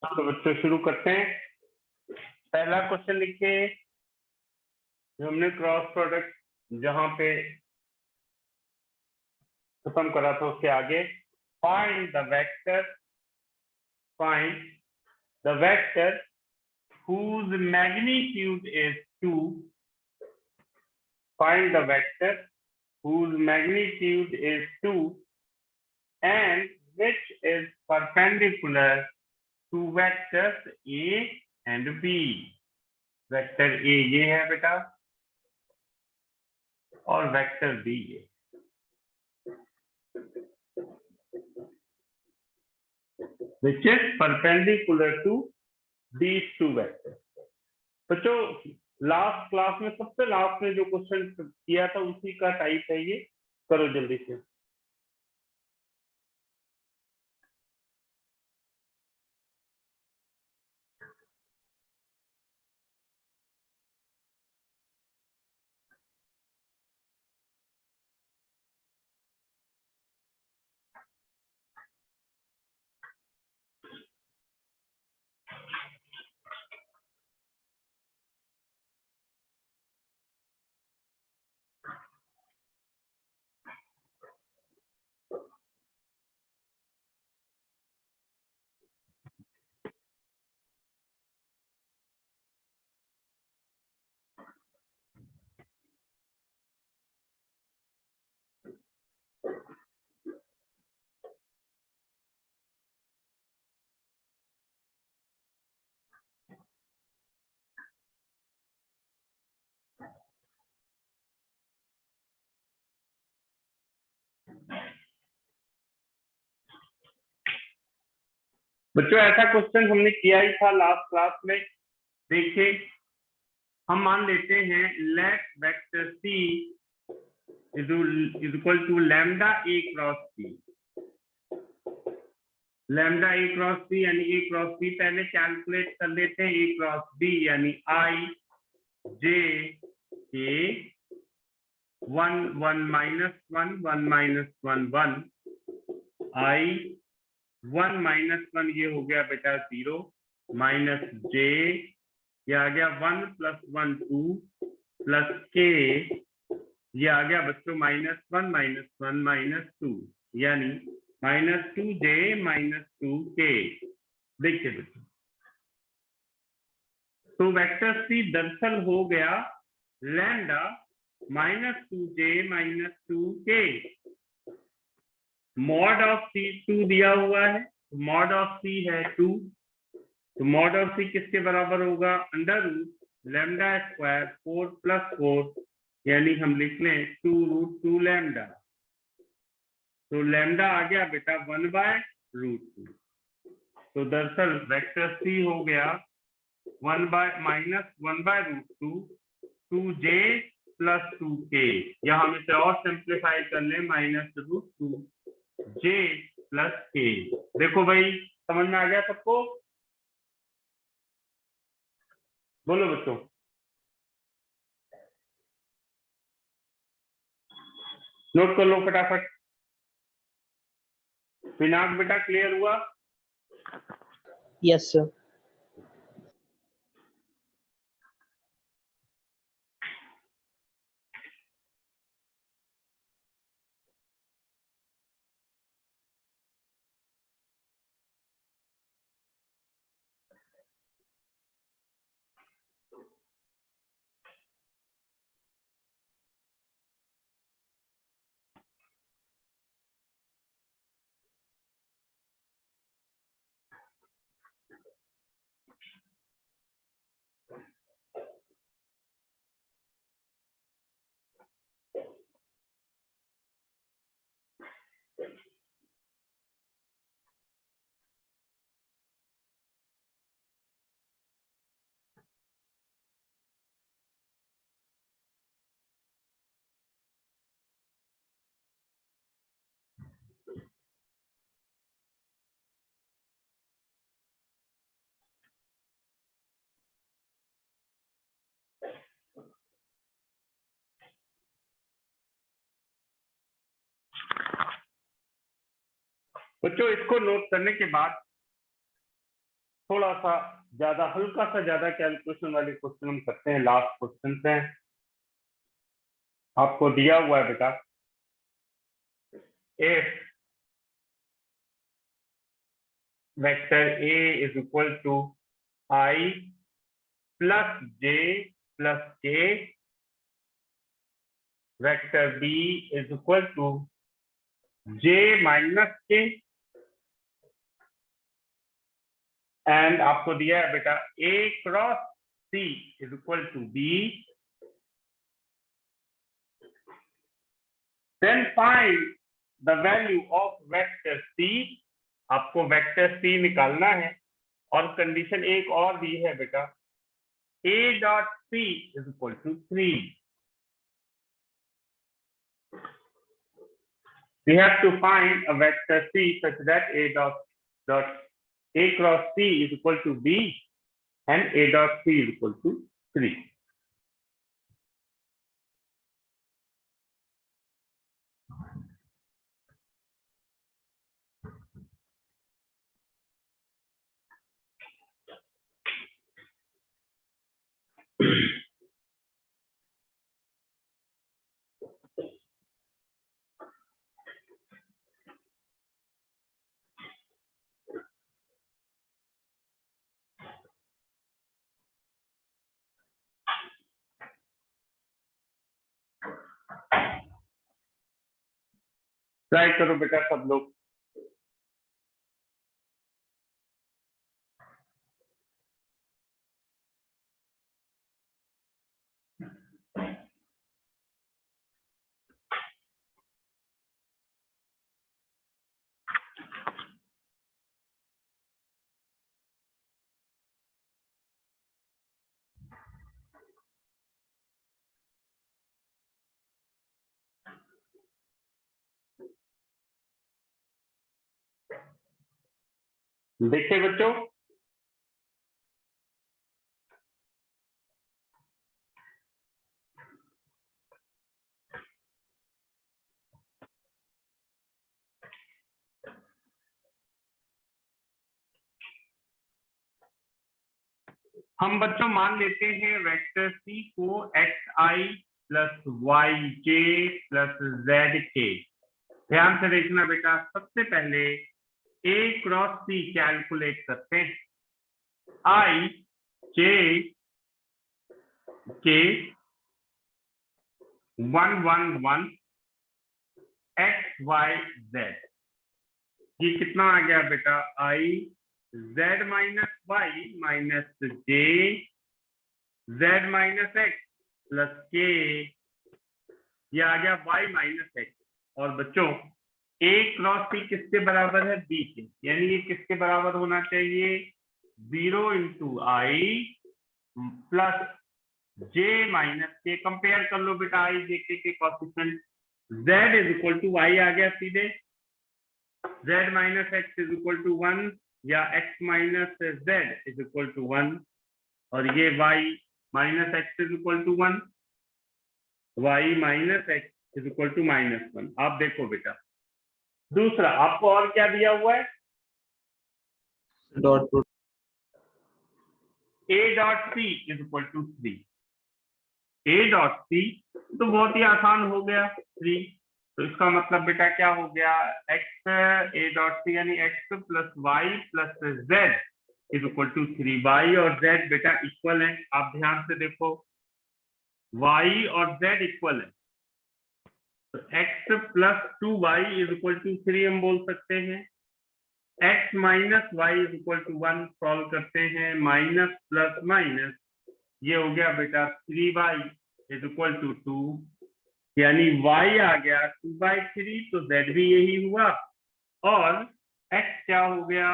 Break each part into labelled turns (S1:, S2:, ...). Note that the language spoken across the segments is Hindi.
S1: तो बच्चों शुरू करते हैं। पहला क्वेश्चन लिखिए, जो हमने क्रॉस प्रोडक्ट जहां पे खत्म करा था उसके आगे, find the vector whose magnitude is 2, find the vector whose magnitude is 2 and which is perpendicular to vectors A and B. Vector A ये है बेटा और वेक्टर B ये। which is perpendicular to these two vectors. बच्चों लास्ट क्लास में सबसे लास्ट में जो क्वेश्चन किया था उसी का टाइप है ये, करो जल्दी से। बच्चों ऐसा क्वेश्चन हमने किया ही था लास्ट क्लास में। देखिए हम मान लेते हैं let vector C is equal to lambda A cross C। Lambda A cross C यानी A क्रॉस B पहले कैलकुलेट कर लेते हैं। A क्रॉस B यानी I J K 1 1 minus 1 1 minus 1 1 I 1 minus 1 ये हो गया बेटा 0 माइनस J ये आ गया 1 प्लस 1 2 प्लस K ये आ गया बच्चों माइनस 1 माइनस 2 यानी माइनस 2J माइनस 2K। देखिए बच्चों तो वेक्टर C दरअसल हो गया lambda minus 2J minus 2K। Mod of C 2 दिया हुआ है, मॉड ऑफ C है 2, तो मॉड ऑफ C किसके बराबर होगा? Under root lambda square 4 plus 4 यानी हम लिख लें 2 रूट 2 लैम्डा। तो लैम्डा आ गया बेटा 1 बाय रूट 2। तो दरअसल वेक्टर C हो गया 1 by minus 1 by root 2 2J plus 2K। या हम इसे और सिंप्लीफाई कर लें minus root 2J plus K। देखो भाई समझ में आ गया सबको? बोलो बच्चों। नोट कर लो फटाफट। पिनाक बेटा क्लियर हुआ?
S2: Yes sir.
S1: बच्चों इसको नोट करने के बाद थोड़ा सा ज्यादा, हल्का सा ज्यादा कैलकुलेशन वाले क्वेश्चन हम करते हैं, लास्ट क्वेश्चन हैं। आपको दिया हुआ है बेटा, if vector A is equal to I plus J plus K, vector B is equal to J minus K, and आपको दिया है बेटा A cross C is equal to B, then find the value of vector C। आपको वेक्टर C निकालना है, और कंडीशन एक और दी है बेटा, A dot C is equal to 3। We have to find a vector C such that A cross C is equal to B and A dot C is equal to 3. Try करो बेटा सब लोग। देखिए बच्चों, हम बच्चों मान लेते हैं वेक्टर सी को xi प्लस वाई जे प्लस जेड के। ध्यान से देखना बेटा, सबसे पहले A क्रॉस C कैलकुलेट करते हैं। I J K 1 1 1 x y z, ये कितना आ गया बेटा, I z minus Y minus J z minus X plus K, ये आ गया y माइनस एक्स। और बच्चों A क्रॉस C किसके बराबर है, B के, यानी ये किसके बराबर होना चाहिए, 0 into I plus J minus K. Compare कर लो बेटा I J के coefficient, Z is equal to y आ गया सीधे, Z minus X is equal to 1 या x minus z is equal to 1, और ये y minus X is equal to 1, y minus X is equal to -1। आप देखो बेटा, दूसरा आपको और क्या दिया हुआ है,
S2: dot
S1: A dot C is equal to 3। A dot C तो बहुत ही आसान हो गया 3, तो इसका मतलब बेटा क्या हो गया, x A डॉट C यानी x plus Y plus z is equal to 3। y और z बेटा इक्वल है, आप ध्यान से देखो, y और z इक्वल है, तो x plus 2y is equal to 3 हम बोल सकते हैं। x minus Y is equal to 1 solve करते हैं, माइनस प्लस माइनस, ये हो गया बेटा 3y इज इक्वल टू 2, यानी y आ गया 2/3, तो z भी यही हुआ, और x क्या हो गया,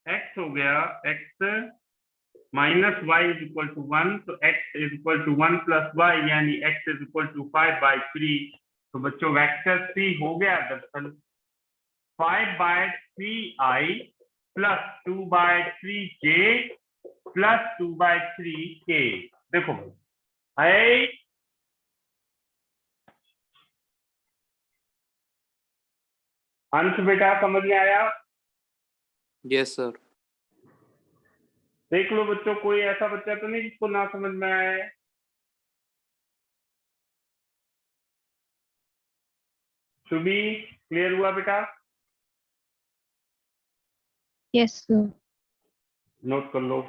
S1: x हो गया x minus Y is equal to 1, तो x is equal to 1 plus Y, यानी x इज इक्वल टू 5/3। तो बच्चों वेक्टर C हो गया दरअसल 5/3i plus 2/3j plus 2/3k। देखो भाई, अंश बेटा समझ में आया?
S2: Yes sir.
S1: देख लो बच्चों, कोई ऐसा बच्चा तो नहीं जिसको ना समझ में आया है? शुभी, क्लियर हुआ बेटा?
S2: Yes sir.
S1: नोट कर लो।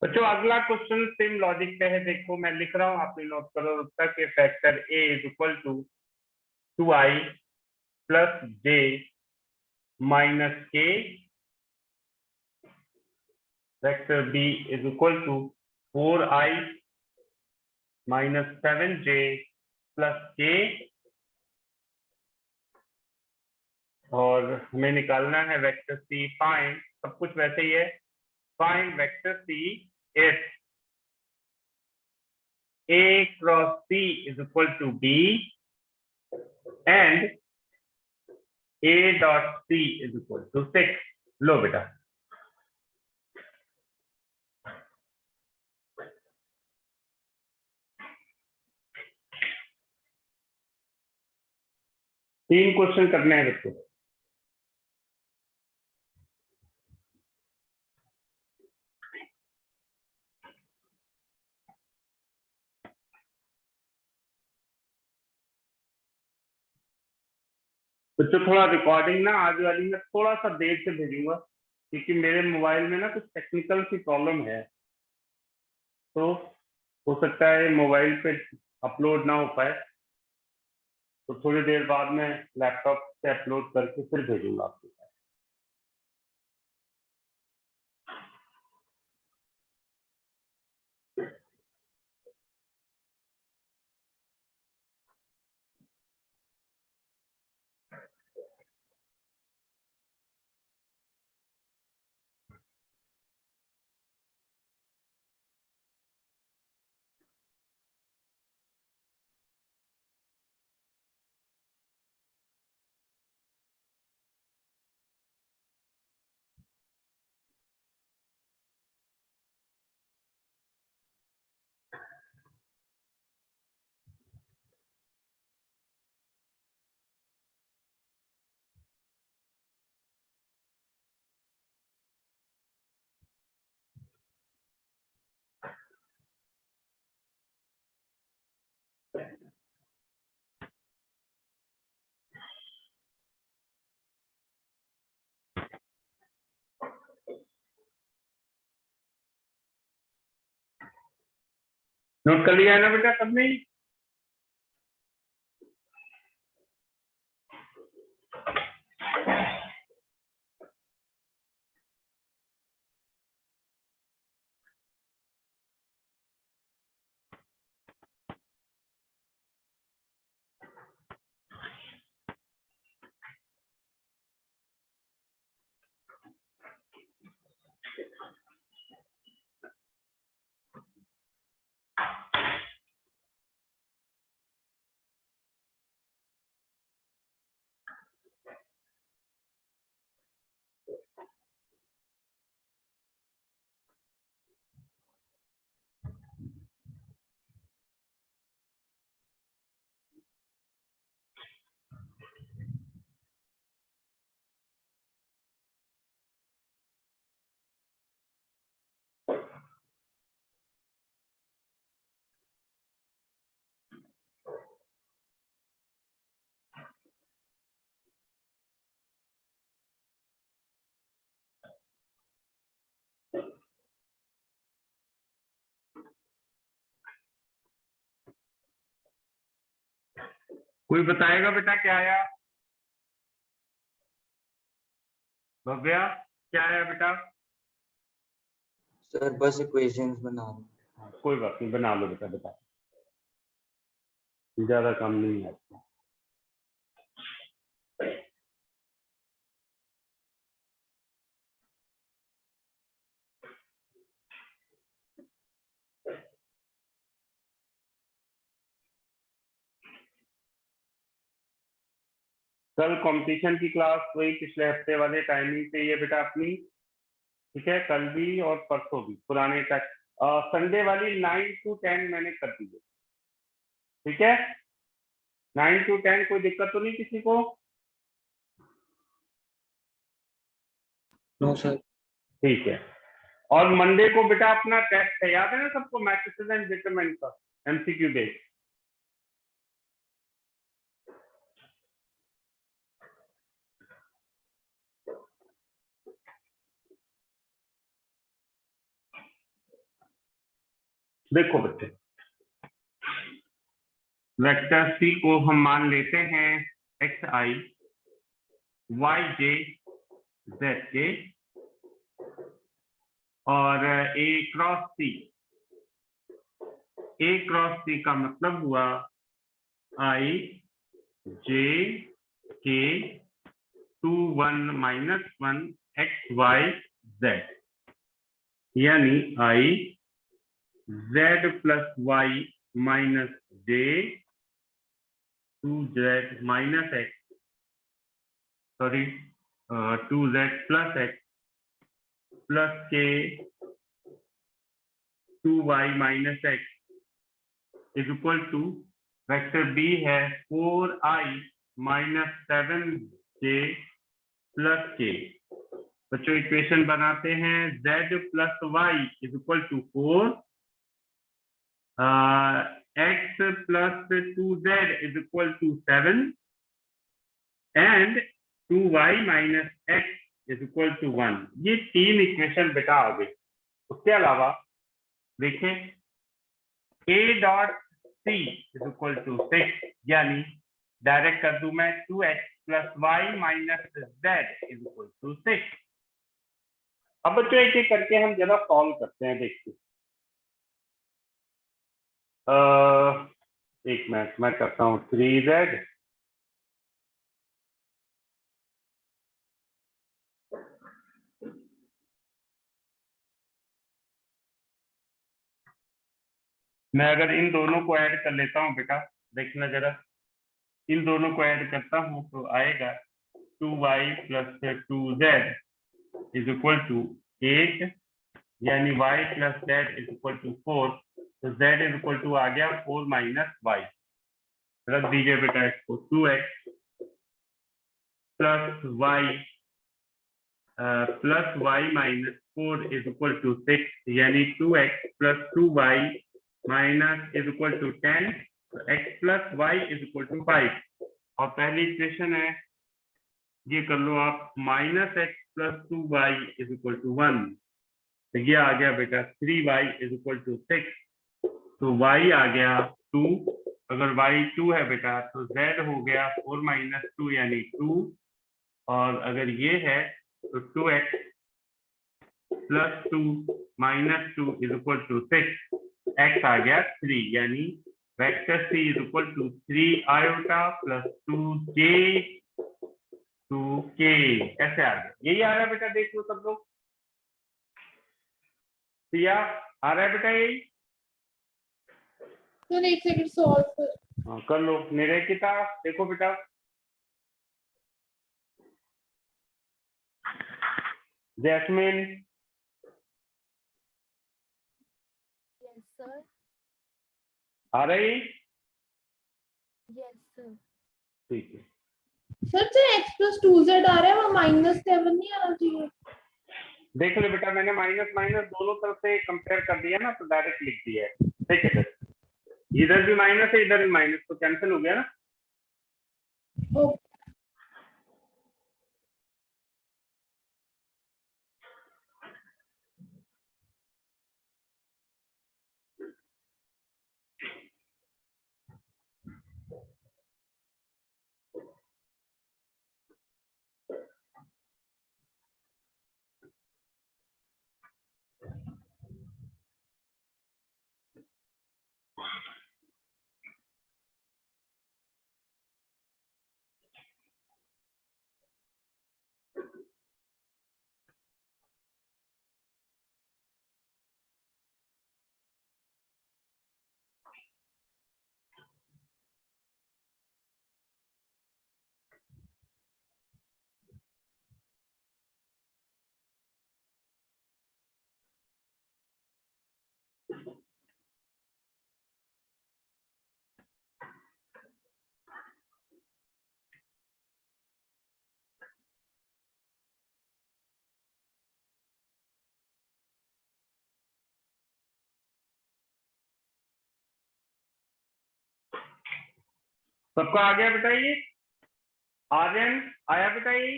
S1: बच्चों अगला क्वेश्चन सेम लॉजिक पे है। देखो मैं लिख रहा हूँ, आप नोट करो तब तक के vector a is equal to 2i plus j minus k, vector b is equal to 4i minus 7j plus k, और हमें निकालना है वेक्टर c। फाइंड, सब कुछ वैसे ही है, find vector c if a cross c is equal to b and a dot c is equal to 6। लो बेटा, तीन क्वेश्चन करने हैं बच्चों। बच्चों थोड़ा रिकॉर्डिंग ना आज वाली में थोड़ा सा देर से भेजूंगा, क्योंकि मेरे मोबाइल में ना कुछ टेक्निकल सी प्रॉब्लम है, तो हो सकता है मोबाइल पे अपलोड ना हो पाए, तो थोड़ी देर बाद में लैपटॉप से अपलोड करके फिर भेजूंगा आपको। नोट कर लिया है ना बेटा सबने? कोई बताएगा बेटा क्या आया? भव्या क्या आया बेटा?
S2: सर बस इक्वेशंस बना रहा हूं।
S1: कोई बात नहीं, बना लो बेटा, बता, ज्यादा काम नहीं है आपको। कल कंपटीशन की क्लास वही पिछले हफ्ते वाले टाइमिंग पे ये बेटा अपनी, ठीक है, कल भी और परसों भी पुराने तक। संडे वाली 9 to 10 मैंने कर दी है, ठीक है, 9 to 10, कोई दिक्कत तो नहीं किसी को?
S2: No sir.
S1: ठीक है। और मंडे को बेटा अपना टेस्ट है, याद है ना सबको, मैट्रिसेस एंड डिटरमिनेंट का एमसीक्यू डे। देखो बच्चे, वेक्टर सी को हम मान लेते हैं एक्स आई वाई जे जेड के, और ए क्रॉस सी का मतलब हुआ आई जे के 2 1 -1 एक्स वाई जेड, यानी I Z plus Y minus J 2z minus X, sorry 2z plus X plus K 2y minus X is equal to vector B है 4i माइनस 7j प्लस के। बच्चों इक्वेशन बनाते हैं, z plus Y is equal to 4, x plus 2z is equal to 7 and 2y minus x is equal to 1। ये 3 इक्वेशन बेटा आ गई। उसके अलावा देखें a dot c is equal to 6, यानी डायरेक्ट कर दूं मैं 2x plus Y minus Z is equal to 6। अब बच्चों एक एक करके हम जरा सॉल्व करते हैं, देखिए एक मिनट मैं करता हूँ 3z मैं अगर इन दोनों को ऐड कर लेता हूँ बेटा, देखना जरा, इन दोनों को ऐड करता हूँ तो आएगा 2y plus 2z is equal to 8, यानी y plus z is equal to 4, तो z इज इक्वल टू आ गया 4 माइनस वाई। रख दीजिए बेटा इसको, 2x plus Y minus 4 is equal to 6, यानी 2x plus 2y minus is equal to 10, तो x plus Y is equal to 5। और पहली इक्वेशन है, ये कर लो आप, minus X plus 2y is equal to 1, तो ये आ गया बेटा 3y इज इक्वल टू 6, तो y आ गया 2। अगर y 2 है बेटा तो z हो गया 4 माइनस 2 यानी 2, और अगर ये है तो 2x plus 2 minus 2 is equal to 6, x आ गया 3, यानी वेक्टर c is equal to 3 iota plus 2j 2k। कैसे आ गया? यही आ रहा है बेटा, देख लो सब लोग, सिया आ रहा है बेटा यही?
S3: सर एक सेकंड सॉल्व
S1: कर लो। निरेकिता देखो बेटा, जैस्मिन,
S3: यस सर,
S1: आ रही?
S3: Yes sir.
S1: ठीक है,
S3: सर जो x प्लस 2z आ रहा है वो -7 नहीं आना चाहिए?
S1: देख लो बेटा, मैंने माइनस माइनस दोनों तरफ से कंपेयर कर दिया ना, तो डायरेक्ट लिख दिया है, ठीक है। इधर भी माइनस है इधर भी माइनस, तो कैंसिल हो गया ना।
S3: ओके।
S1: सबको आ गया बेटा? ये आर्यन आया बेटा? ये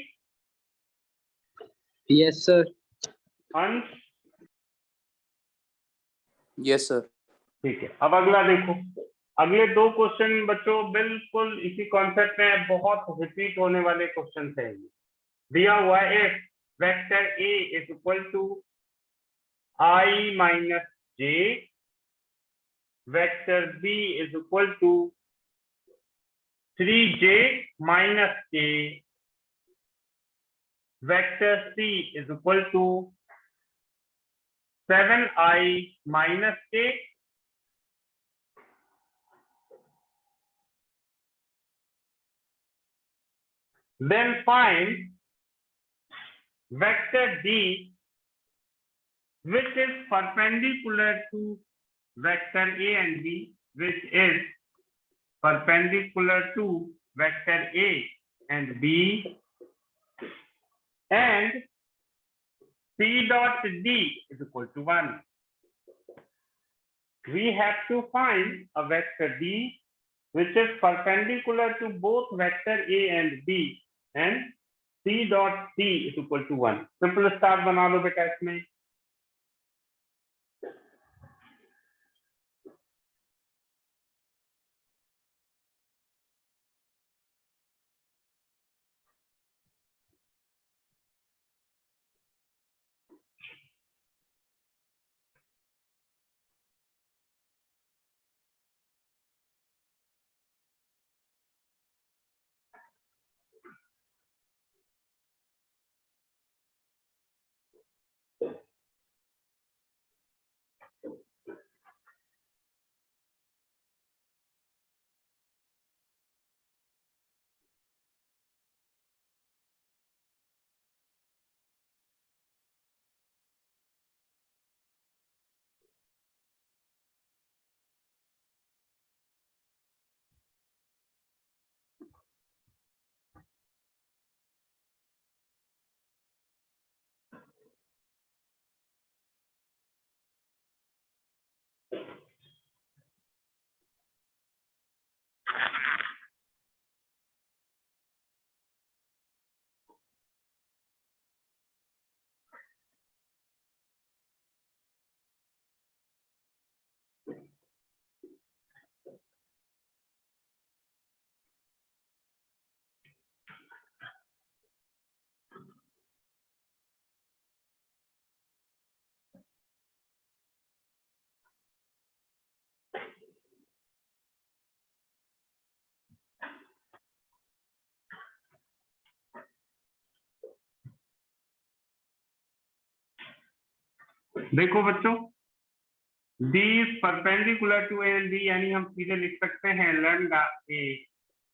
S4: यस सर।
S1: अंश?
S4: Yes sir.
S1: ठीक है, अब अगला देखो। अगले दो क्वेश्चन बच्चों बिल्कुल इसी कॉन्सेप्ट में है, बहुत रिपीट होने वाले क्वेश्चन है ये। दिया हुआ है if vector A is equal to I minus J, vector B is equal to 3j minus k, vector c is equal to 7i minus k, then find vector d which is perpendicular to vector a and b, which is perpendicular to vector a and b, and p dot d is equal to 1. We have to find a vector d which is perpendicular to both vector a and b, and c dot d is equal to 1. Simple star बना लो बेटा इसमें। देखो बच्चों, d is perpendicular to a and b, यानी हम सीधे लिख सकते हैं लैम्डा a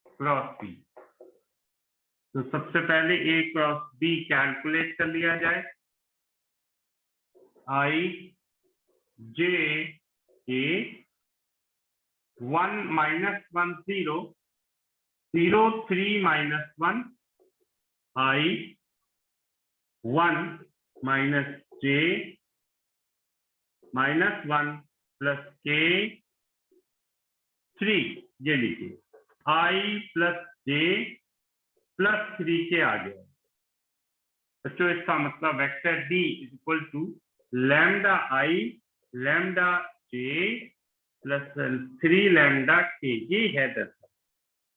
S1: क्रॉस b। तो सबसे पहले a क्रॉस b कैलकुलेट कर लिया जाए। i j k 1 minus 1 0 0 3 minus 1 i 1 minus j minus 1 plus k 3, ये लीजिए i plus j plus 3k आ गया। बच्चों इसका मतलब vector d is equal to lambda i lambda j plus 3 lambda k, ये है दरअसल।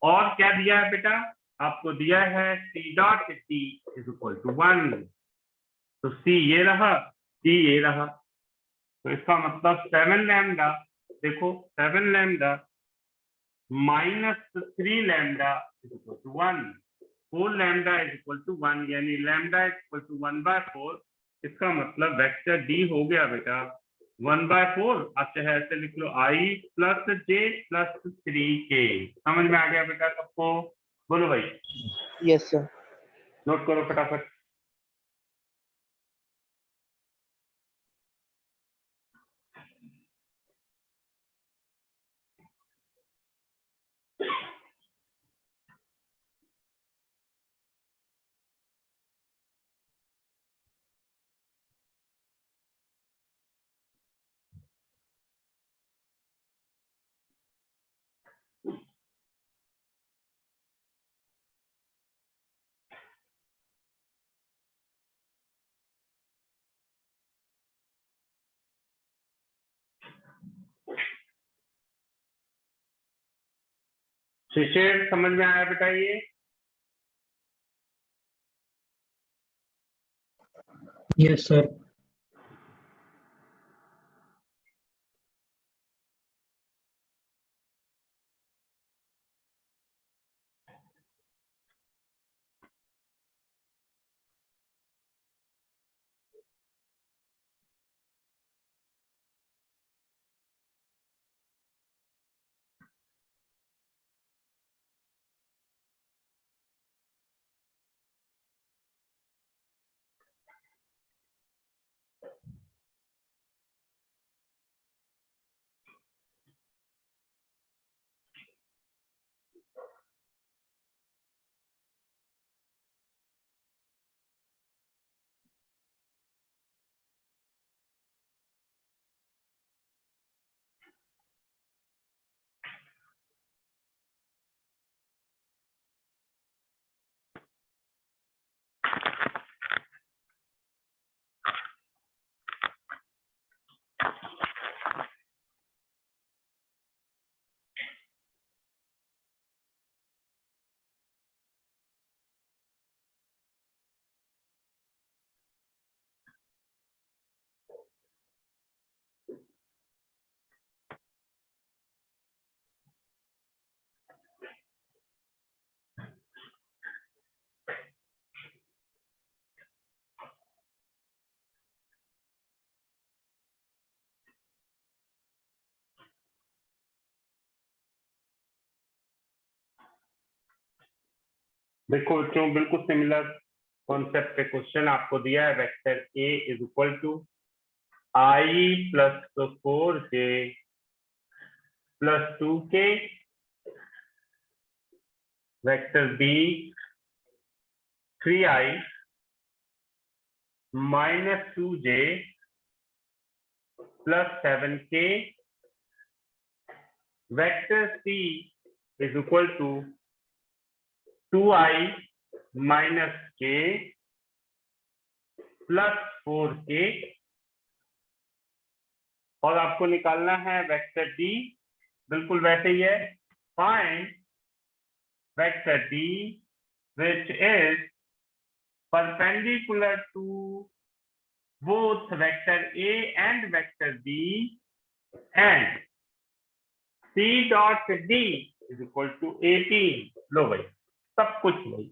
S1: और क्या दिया है बेटा? आपको दिया है c dot d is equal to 1। तो c ये रहा, d ये रहा। तो इसका मतलब 7 लैम्डा, देखो 7 lambda minus 3 lambda is equal to 1, 4 lambda is equal to 1, यानी लैम्डा इज इक्वल टू 1/4। इसका मतलब वेक्टर डी हो गया बेटा 1/4। आप चाहे ऐसे लिख लो i plus j plus 3k। समझ में आ गया बेटा सबको? बोलो भाई।
S4: Yes sir.
S1: नोट करो फटाफट। शिशिर समझ में आया बेटा ये?
S5: Yes, sir.
S1: देखो बच्चों, बिल्कुल सिमिलर कॉन्सेप्ट पे क्वेश्चन आपको दिया है। Vector A is equal to I plus 4j plus 2k, vector B 3i minus 2j plus 7k, vector C is equal to 2i minus k plus 4k, और आपको निकालना है वेक्टर डी। बिल्कुल वैसे ही है, find vector D which is perpendicular to both vector A and vector B, and C dot D is equal to 18। लो भाई, सब कुछ भाई।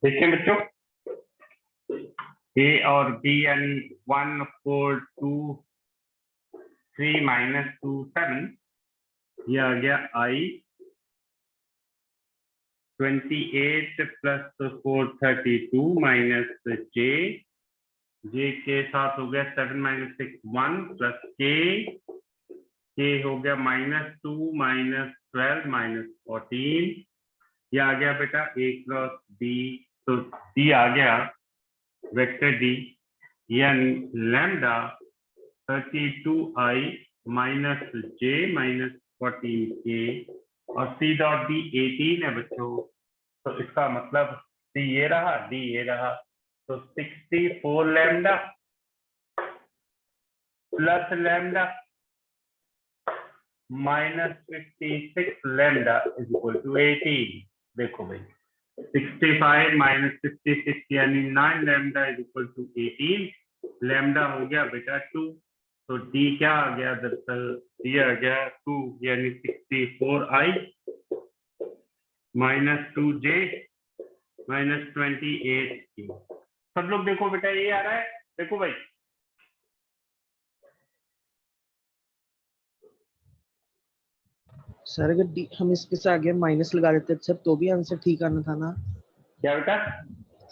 S1: देखिए बच्चों, ए और बी यानी 1 4 2 3 -2 7, ये आ गया आई 28 + 4 32 माइनस जे के साथ हो गया 7 - 6 1 प्लस के हो गया -2 -12 -14, ये आ गया बेटा ए क्रॉस बी, तो डी आ गया वेक्टर डी यानी लैम्डा 32i -j -14k, और सी डॉट डी 18 है बच्चों, तो इसका मतलब सी ये रहा, डी ये रहा, तो 64 lambda plus lambda -56 lambda is equal to 18। देखो भाई 65 - 56 यानी 9 lambda is equal to 18, lambda हो गया बेटा 2, तो डी क्या आ गया, दरअसल डी आ गया 2 यानी 64i -2j -28k। सब लोग देखो बेटा ये आ रहा है, देखो भाई
S4: सर अगर हम इसके से आगे माइनस लगा देते सर तो भी आंसर ठीक आना था ना।
S1: क्या बेटा,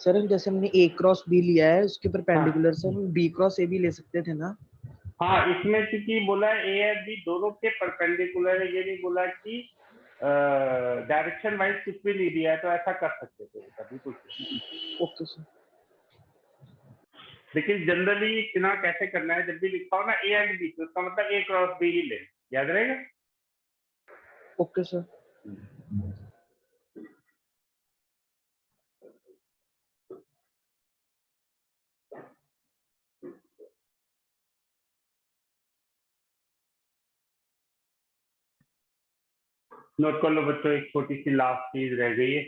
S4: सर जैसे हमने ए क्रॉस बी लिया है उसके परपेंडिकुलर से हम बी क्रॉस ए भी ले सकते थे ना।
S1: हाँ इसमें क्योंकि बोला ए और बी दोनों के परपेंडिकुलर है, ये नहीं बोला कि डायरेक्शन वाइज कुछ भी नहीं दिया है, तो ऐसा कर सकते थे कभी कुछ।
S4: Okay sir.
S1: लेकिन जनरली चुनाव कैसे करना है, जब भी लिखा हो ना ए एंड बी, तो उसका मतलब ए क्रॉस बी ही ले, याद रहेगा।
S4: Okay sir.
S1: नोट कर लो बच्चों, एक छोटी सी लास्ट चीज रह गई है।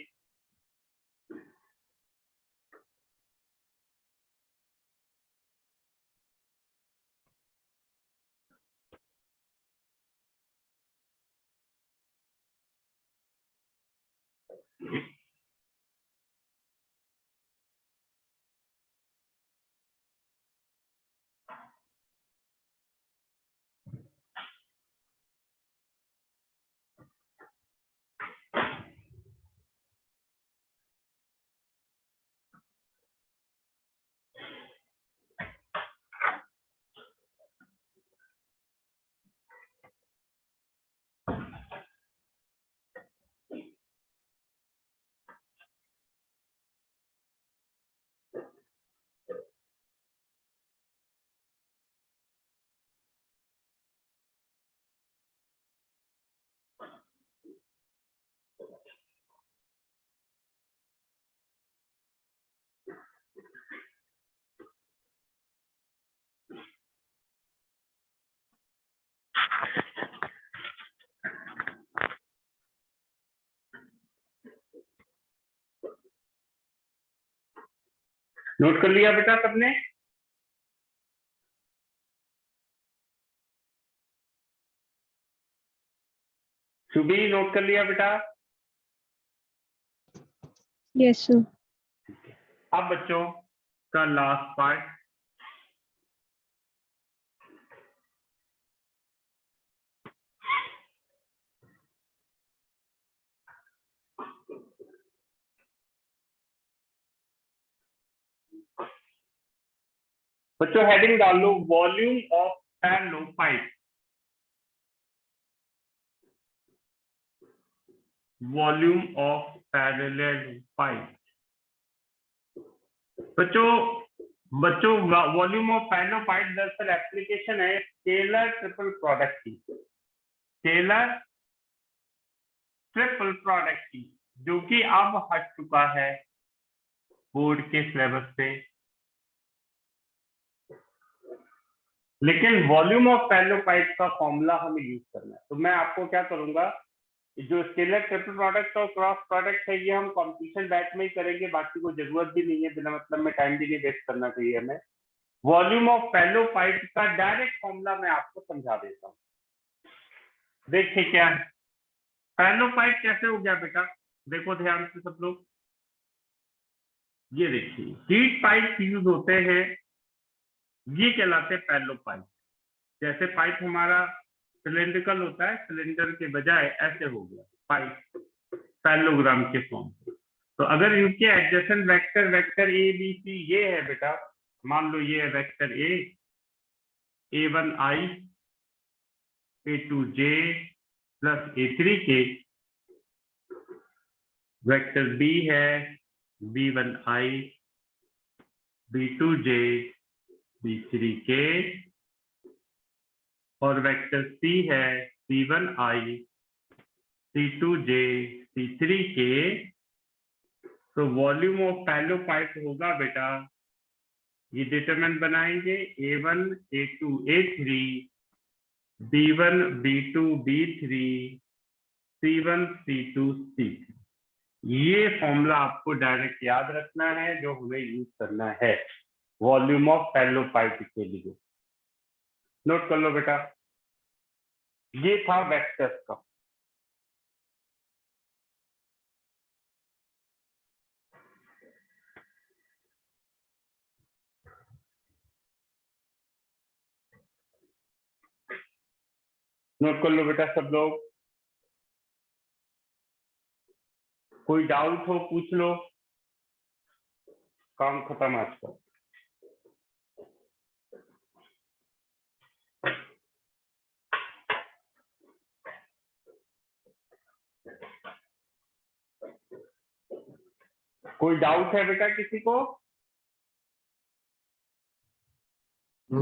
S1: नोट कर लिया बेटा सबने? सुबी नोट कर लिया बेटा?
S3: Yes sir.
S1: अब बच्चों का लास्ट पार्ट, बच्चों हेडिंग डाल low volume of parallel pipe. Volume of parallel pipe बच्चों वॉल्यूम ऑफ पैरेलल पाइप दरअसल एप्लीकेशन है स्केलर ट्रिपल प्रोडक्ट की, स्केलर ट्रिपल प्रोडक्ट की, जो कि अब हट चुका है बोर्ड के सिलेबस से। लेकिन वॉल्यूम ऑफ पैरेलल पाइप का फॉर्मूला हमें यूज करना है, तो मैं आपको क्या करूंगा, जो स्केलर ट्रिपल प्रोडक्ट और क्रॉस प्रोडक्ट है ये हम कॉम्पिटिशन बैच में ही करेंगे, बाकी कोई जरूरत भी नहीं है, बिना मतलब में टाइम भी नहीं वेस्ट करना चाहिए हमें। वॉल्यूम ऑफ पैरेलल पाइप का डायरेक्ट फॉर्मूला मैं आपको समझा देता हूँ। देखिए क्या है पैरेलल पाइप कैसे हो गया बेटा, देखो ध्यान से सब लोग। ये देखिए हीट पाइप यूज होते हैं, ये कहलाते हैं पैरेलल पाइप। जैसे पाइप हमारा सिलेंड्रिकल होता है, सिलेंडर के बजाय ऐसे हो गया पाइप पैरेललोग्राम के फॉर्म। तो अगर इनके adjacent vector vector A B C ये है बेटा, मान लो ये है vector A, A1i A2j plus A3k, vector B है B1i B2j B3k, और वेक्टर सी है C1i C2j C3k। तो वॉल्यूम ऑफ पैरेलल पाइप होगा बेटा, ये डिटरमिनेंट बनाएंगे A1 A2 A3 B1 B2 B3 C1 C2 C3। ये फॉर्मूला आपको डायरेक्ट याद रखना है जो हमें यूज करना है वॉल्यूम ऑफ पैरेलल पाइप के लिए। नोट कर लो बेटा, ये था वेक्टर्स का। नोट कर लो बेटा सब लोग, कोई डाउट हो पूछ लो, काम खत्म आज का। कोई डाउट है बेटा किसी को?